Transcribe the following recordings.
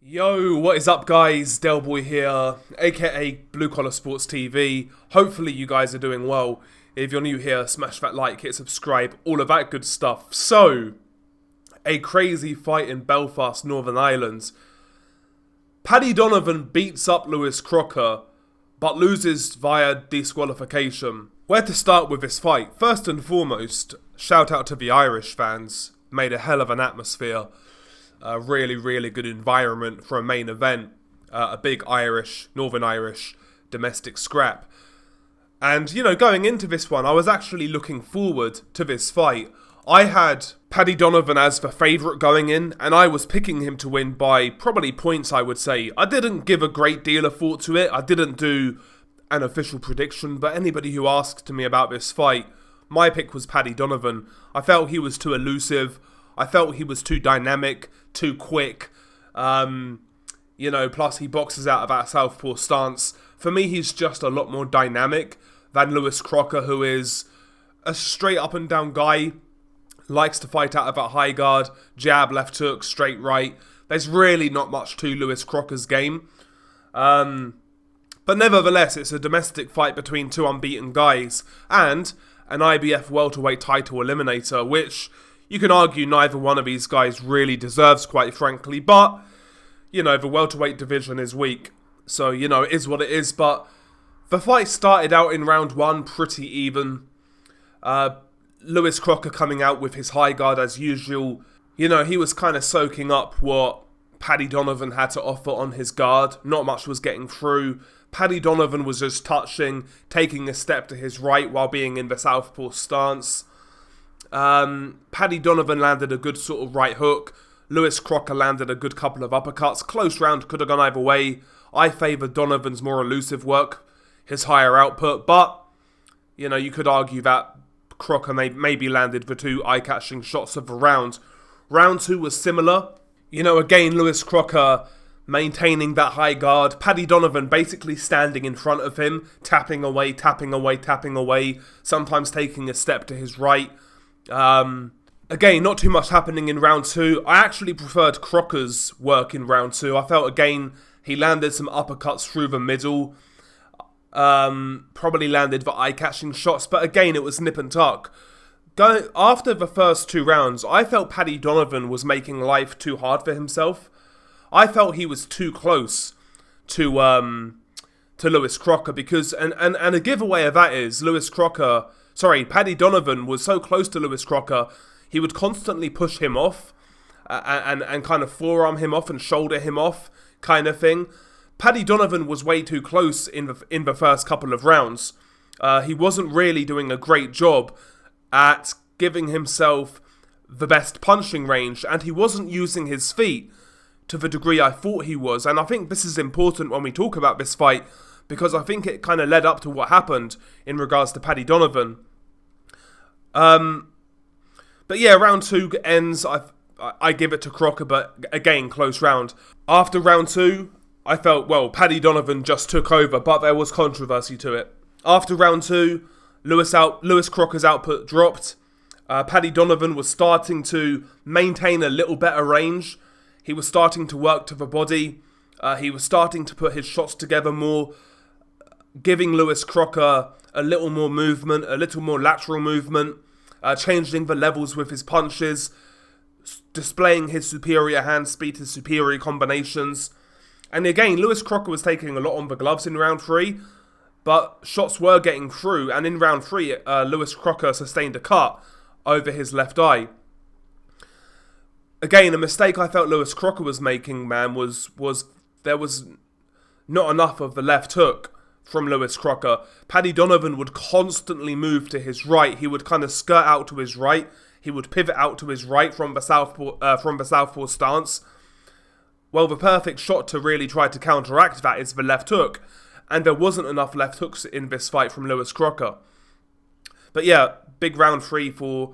Yo, what is up guys? Delboy here, aka Blue Collar Sports TV. Hopefully you guys are doing well. If you're new here, smash that like, hit subscribe, all of that good stuff. So, a crazy fight in Belfast, Northern Ireland. Paddy Donovan beats up Lewis Crocker, but loses via disqualification. Where to start with this fight? First and foremost, shout out to the Irish fans. Made a hell of an atmosphere. A really good environment for a main event. A big Northern Irish domestic scrap. And, you know, going into this one, I was actually looking forward to this fight. I had Paddy Donovan as the favourite going in, and I was picking him to win by probably points, I would say. I didn't give a great deal of thought to it. I didn't do an official prediction, but anybody who asked me about this fight, my pick was Paddy Donovan. I felt he was too elusive. I felt he was too dynamic, too quick. Plus he boxes out of that southpaw stance. For me, he's just a lot more dynamic than Lewis Crocker, who is a straight up and down guy. Likes to fight out of that high guard, jab, left hook, straight right. There's really not much to Lewis Crocker's game. But nevertheless, it's a domestic fight between two unbeaten guys and an IBF welterweight title eliminator, which you can argue neither one of these guys really deserves, quite frankly. But, you know, the welterweight division is weak. So, you know, it is what it is. But the fight started out in round one pretty even. Lewis Crocker coming out with his high guard as usual. You know, he was kind of soaking up what Paddy Donovan had to offer on his guard. Not much was getting through. Paddy Donovan was just touching, taking a step to his right while being in the southpaw stance. Paddy Donovan landed a good sort of right hook. Lewis Crocker landed a good couple of uppercuts. Close round, could have gone either way. I favoured Donovan's more elusive work, his higher output, but, you know, you could argue that Crocker maybe landed the two eye-catching shots of the round. Round two was similar. You know, again, Lewis Crocker maintaining that high guard. Paddy Donovan basically standing in front of him, tapping away, sometimes taking a step to his right. Again, not too much happening in round two. I actually preferred Crocker's work in round two. I felt, again, he landed some uppercuts through the middle. Probably landed the eye-catching shots, but again, it was nip and tuck. After the first two rounds, I felt Paddy Donovan was making life too hard for himself. I felt he was too close to Lewis Crocker because, and a giveaway of that is, Paddy Donovan was so close to Lewis Crocker, he would constantly push him off and kind of forearm him off and shoulder him off kind of thing. Paddy Donovan was way too close in the first couple of rounds. He wasn't really doing a great job at giving himself the best punching range, and he wasn't using his feet to the degree I thought he was. And I think this is important when we talk about this fight, because I think it kind of led up to what happened in regards to Paddy Donovan. But yeah, round two ends. I give it to Crocker, but again, close round. After round two, I felt, well, Paddy Donovan just took over, but there was controversy to it. After round two, Lewis Crocker's output dropped. Paddy Donovan was starting to maintain a little better range. He was starting to work to the body. He was starting to put his shots together more, giving Lewis Crocker a little more movement, a little more lateral movement, changing the levels with his punches, displaying his superior hand speed, his superior combinations. And again, Lewis Crocker was taking a lot on the gloves in round three, but shots were getting through. And in round three, Lewis Crocker sustained a cut over his left eye. Again, a mistake I felt Lewis Crocker was making, man, was there was not enough of the left hook from Lewis Crocker. Paddy Donovan would constantly move to his right. He would kind of skirt out to his right. He would pivot out to his right from the southpaw stance. Well, the perfect shot to really try to counteract that is the left hook. And there wasn't enough left hooks in this fight from Lewis Crocker. But yeah, big round three for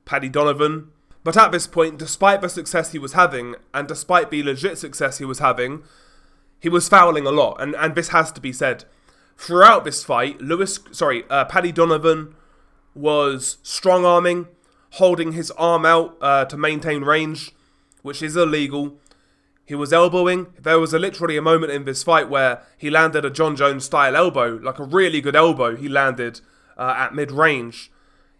Paddy Donovan. But at this point, despite the success he was having, and despite the legit success he was having, he was fouling a lot. And this has to be said. Throughout this fight, Paddy Donovan was strong-arming, holding his arm out to maintain range, which is illegal. He was elbowing. There was literally a moment in this fight where he landed a John Jones style elbow, like a really good elbow he landed at mid-range.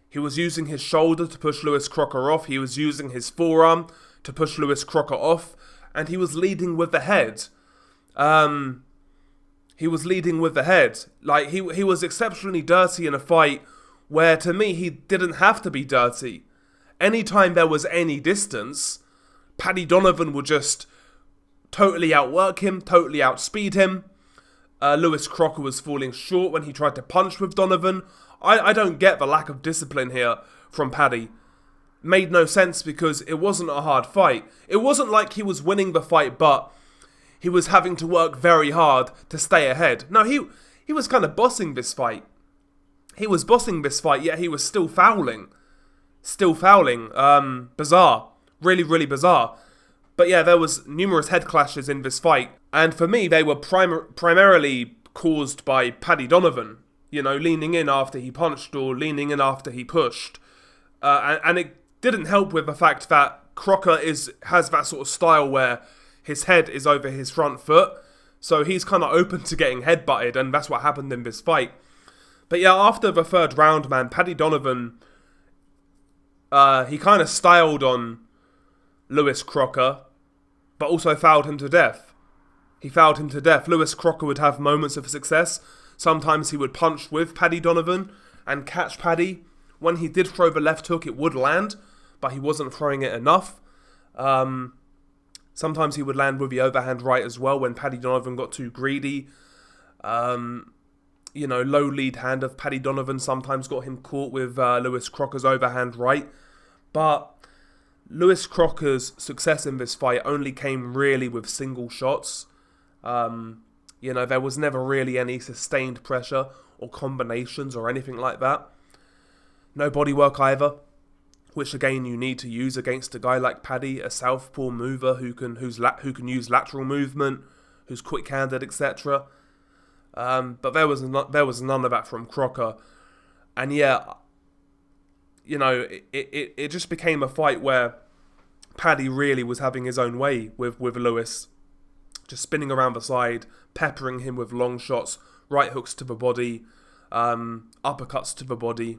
He was using his shoulder to push Lewis Crocker off. He was using his forearm to push Lewis Crocker off. And he was leading with the head. Like, he was exceptionally dirty in a fight where, to me, he didn't have to be dirty. Anytime there was any distance, Paddy Donovan would just totally outwork him, totally outspeed him. Lewis Crocker was falling short when he tried to punch with Donovan. I don't get the lack of discipline here from Paddy. Made no sense because it wasn't a hard fight. It wasn't like he was winning the fight, but he was having to work very hard to stay ahead. No, he was kind of bossing this fight. He was bossing this fight, yet he was still fouling. Bizarre. Really, really bizarre. But yeah, there was numerous head clashes in this fight. And for me, they were primarily caused by Paddy Donovan. You know, leaning in after he punched or leaning in after he pushed. And it didn't help with the fact that Crocker has that sort of style where his head is over his front foot. So he's kind of open to getting headbutted, and that's what happened in this fight. But yeah, after the third round, man, Paddy Donovan, he kind of styled on Lewis Crocker, but also fouled him to death. Lewis Crocker would have moments of success. Sometimes he would punch with Paddy Donovan and catch Paddy. When he did throw the left hook, it would land, but he wasn't throwing it enough. Sometimes he would land with the overhand right as well when Paddy Donovan got too greedy. Low lead hand of Paddy Donovan sometimes got him caught with Lewis Crocker's overhand right. But Lewis Crocker's success in this fight only came really with single shots. There was never really any sustained pressure or combinations or anything like that. No body work either, which again you need to use against a guy like Paddy, a southpaw mover who can use lateral movement, who's quick-handed, etc. But there was none of that from Crocker, and yeah, it just became a fight where Paddy really was having his own way with Lewis, just spinning around the side, peppering him with long shots, right hooks to the body, uppercuts to the body.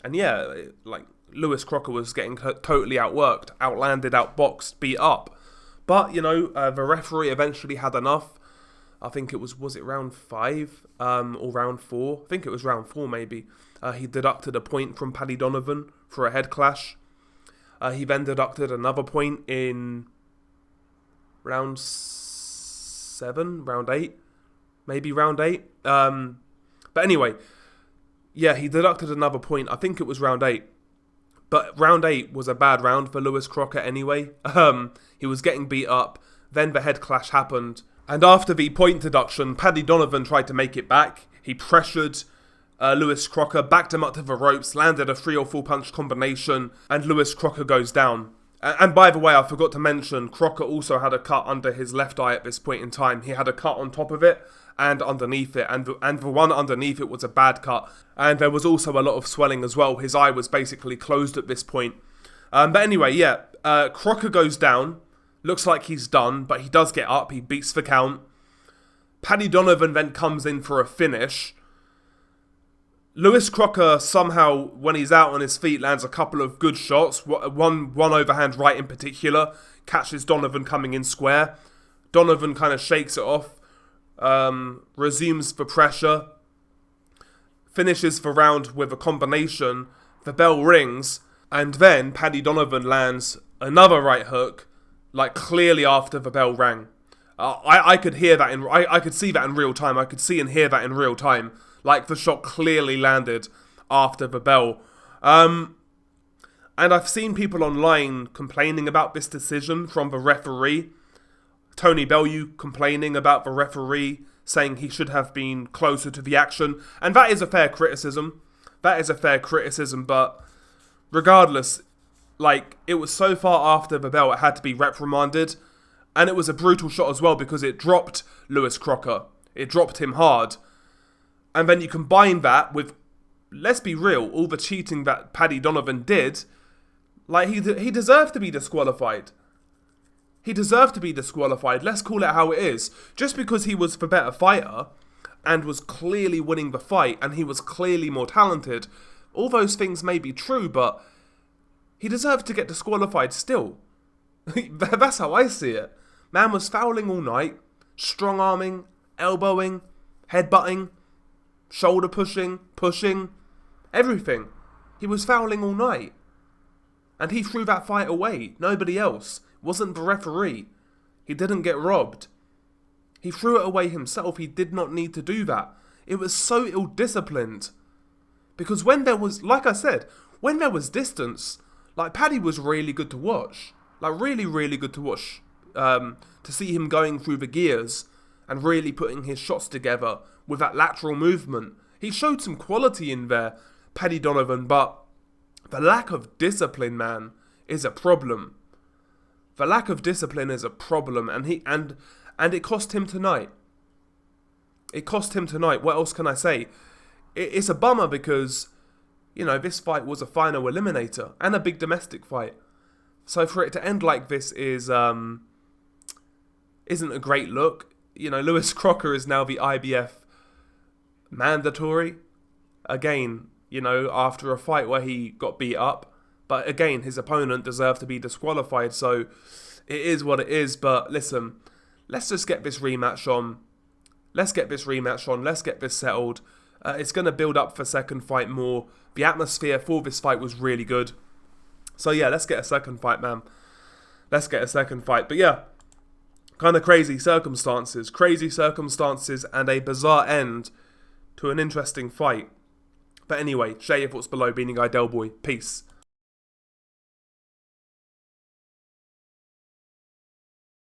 And yeah, like, Lewis Crocker was getting totally outworked, outlanded, outboxed, beat up. But, the referee eventually had enough. I think it was it round 5 or round 4? I think it was round 4 maybe. He deducted a point from Paddy Donovan for a head clash. He then deducted another point in round 7, round 8, maybe round 8. But anyway, yeah, he deducted another point. I think it was round 8. But round 8 was a bad round for Lewis Crocker anyway. He was getting beat up. Then the head clash happened. And after the point deduction, Paddy Donovan tried to make it back. He pressured Lewis Crocker, backed him up to the ropes, landed a 3 or 4 punch combination, and Lewis Crocker goes down. And by the way, I forgot to mention, Crocker also had a cut under his left eye at this point in time. He had a cut on top of it and underneath it, and the one underneath it was a bad cut. And there was also a lot of swelling as well. His eye was basically closed at this point. But anyway, yeah, Crocker goes down. Looks like he's done, but he does get up. He beats the count. Paddy Donovan then comes in for a finish. Lewis Crocker somehow, when he's out on his feet, lands a couple of good shots. One overhand right in particular, catches Donovan coming in square. Donovan kind of shakes it off, resumes the pressure, finishes the round with a combination. The bell rings, and then Paddy Donovan lands another right hook, like clearly after the bell rang. I could hear that I could see that in real time. I could see and hear that in real time. Like, the shot clearly landed after the bell. And I've seen people online complaining about this decision from the referee. Tony Bellew complaining about the referee, saying he should have been closer to the action. And that is a fair criticism. But regardless, like, it was so far after the bell, it had to be reprimanded. And it was a brutal shot as well because it dropped Lewis Crocker. It dropped him hard. And then you combine that with, let's be real, all the cheating that Paddy Donovan did. Like, he deserved to be disqualified. He deserved to be disqualified. Let's call it how it is. Just because he was the better fighter and was clearly winning the fight and he was clearly more talented, all those things may be true, but he deserved to get disqualified still. That's how I see it. Man was fouling all night, strong-arming, elbowing, headbutting, shoulder pushing, everything. He was fouling all night. And he threw that fight away. Nobody else. Wasn't the referee. He didn't get robbed. He threw it away himself. He did not need to do that. It was so ill-disciplined. Because when there was, like I said, when there was distance, like Paddy was really good to watch. Like really, really good to watch. To see him going through the gears and really putting his shots together with that lateral movement. He showed some quality in there, Paddy Donovan, but the lack of discipline, man, is a problem. The lack of discipline is a problem, and it cost him tonight. It cost him tonight. What else can I say? It's a bummer because, you know, this fight was a final eliminator and a big domestic fight. So for it to end like this isn't a great look. You know, Lewis Crocker is now the IBF mandatory. Again, you know, after a fight where he got beat up. But again, his opponent deserved to be disqualified, so it is what it is. But listen, let's just get this rematch on. Let's get this settled. It's going to build up for second fight more. The atmosphere for this fight was really good. So yeah, let's get a second fight, man. Let's get a second fight. But yeah, kind of crazy circumstances and a bizarre end to an interesting fight. But anyway, share your thoughts below. Beanie Guy Del Boy. Peace.